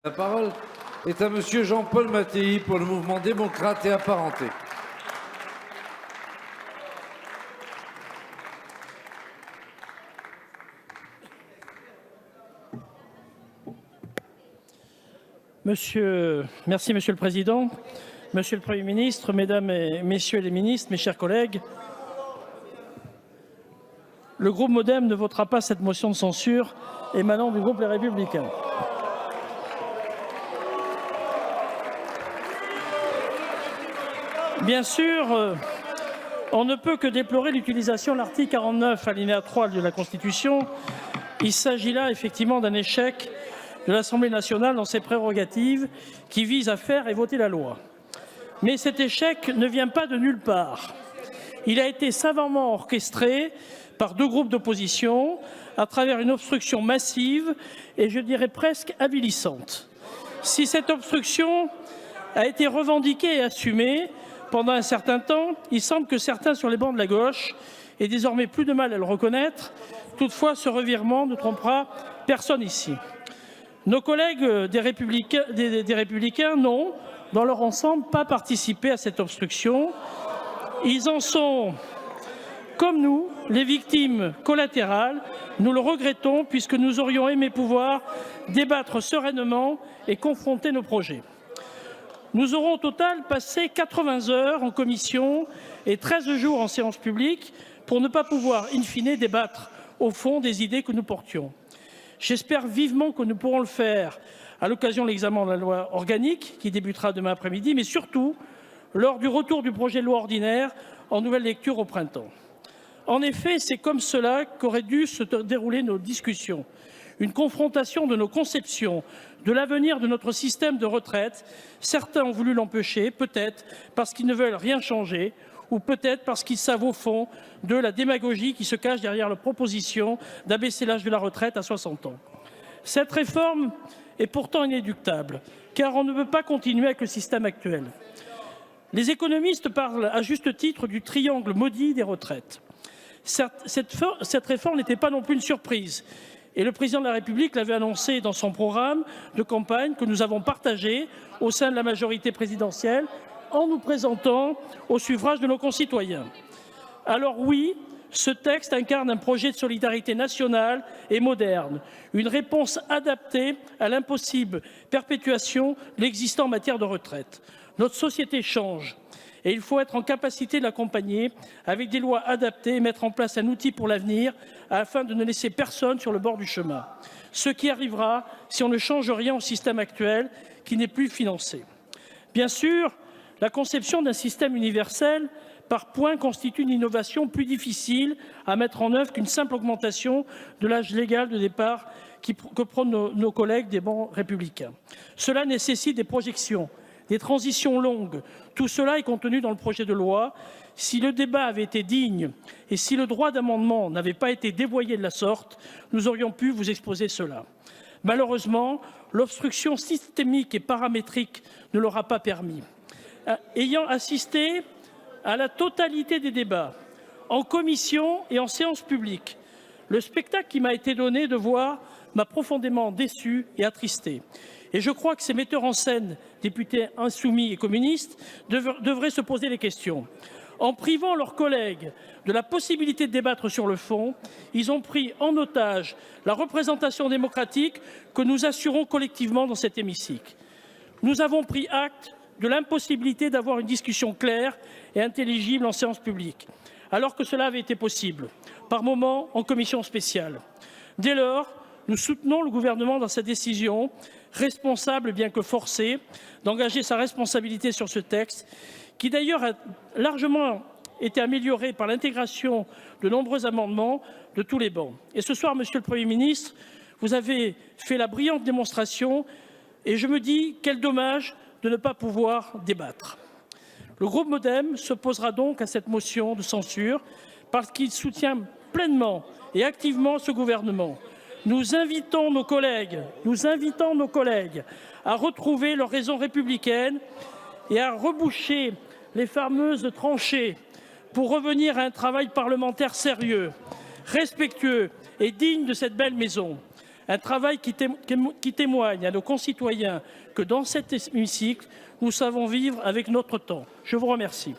La parole est à Monsieur Jean-Paul Mattei pour le mouvement démocrate et apparenté. Merci Monsieur le Président, Monsieur le Premier ministre, Mesdames et Messieurs les ministres, mes chers collègues. Le groupe MoDem ne votera pas cette motion de censure émanant du groupe Les Républicains. Bien sûr, on ne peut que déplorer l'utilisation de l'article 49, alinéa 3 de la Constitution. Il s'agit là effectivement d'un échec de l'Assemblée nationale dans ses prérogatives qui visent à faire et voter la loi. Mais cet échec ne vient pas de nulle part. Il a été savamment orchestré par deux groupes d'opposition à travers une obstruction massive et je dirais presque avilissante. Si cette obstruction a été revendiquée et assumée pendant un certain temps, il semble que certains sur les bancs de la gauche aient désormais plus de mal à le reconnaître. Toutefois, ce revirement ne trompera personne ici. Nos collègues des Républicains n'ont, dans leur ensemble, pas participé à cette obstruction. Ils en sont, comme nous, les victimes collatérales. Nous le regrettons puisque nous aurions aimé pouvoir débattre sereinement et confronter nos projets. Nous aurons au total passé 80 heures en commission et 13 jours en séance publique pour ne pas pouvoir, in fine, débattre au fond des idées que nous portions. J'espère vivement que nous pourrons le faire à l'occasion de l'examen de la loi organique qui débutera demain après-midi, mais surtout lors du retour du projet de loi ordinaire en nouvelle lecture au printemps. En effet, c'est comme cela qu'auraient dû se dérouler nos discussions. Une confrontation de nos conceptions de l'avenir de notre système de retraite. Certains ont voulu l'empêcher, peut-être parce qu'ils ne veulent rien changer, ou peut-être parce qu'ils savent au fond de la démagogie qui se cache derrière la proposition d'abaisser l'âge de la retraite à 60 ans. Cette réforme est pourtant inéluctable, car on ne peut pas continuer avec le système actuel. Les économistes parlent à juste titre du triangle maudit des retraites. Cette réforme n'était pas non plus une surprise. Et le président de la République l'avait annoncé dans son programme de campagne que nous avons partagé au sein de la majorité présidentielle en nous présentant au suffrage de nos concitoyens. Alors oui, ce texte incarne un projet de solidarité nationale et moderne, une réponse adaptée à l'impossible perpétuation de l'existant en matière de retraite. Notre société change. Et il faut être en capacité de l'accompagner avec des lois adaptées et mettre en place un outil pour l'avenir afin de ne laisser personne sur le bord du chemin. Ce qui arrivera si on ne change rien au système actuel qui n'est plus financé. Bien sûr, la conception d'un système universel par points constitue une innovation plus difficile à mettre en œuvre qu'une simple augmentation de l'âge légal de départ que prônent nos collègues des bancs républicains. Cela nécessite des projections, des transitions longues. Tout cela est contenu dans le projet de loi. Si le débat avait été digne et si le droit d'amendement n'avait pas été dévoyé de la sorte, nous aurions pu vous exposer cela. Malheureusement, l'obstruction systémique et paramétrique ne l'aura pas permis. Ayant assisté à la totalité des débats, en commission et en séance publique, le spectacle qui m'a été donné de voir m'a profondément déçu et attristé. Et je crois que ces metteurs en scène, députés insoumis et communistes, devraient se poser les questions. En privant leurs collègues de la possibilité de débattre sur le fond, ils ont pris en otage la représentation démocratique que nous assurons collectivement dans cet hémicycle. Nous avons pris acte de l'impossibilité d'avoir une discussion claire et intelligible en séance publique, alors que cela avait été possible, par moments en commission spéciale. Dès lors, nous soutenons le gouvernement dans sa décision, responsable bien que forcée, d'engager sa responsabilité sur ce texte, qui d'ailleurs a largement été amélioré par l'intégration de nombreux amendements de tous les bancs. Et ce soir, Monsieur le Premier ministre, vous avez fait la brillante démonstration et je me dis quel dommage de ne pas pouvoir débattre. Le groupe MoDem s'opposera donc à cette motion de censure parce qu'il soutient pleinement et activement ce gouvernement. Nous invitons nos collègues à retrouver leur raison républicaine et à reboucher les fameuses tranchées pour revenir à un travail parlementaire sérieux, respectueux et digne de cette belle maison. Un travail qui témoigne à nos concitoyens que dans cet hémicycle, nous savons vivre avec notre temps. Je vous remercie.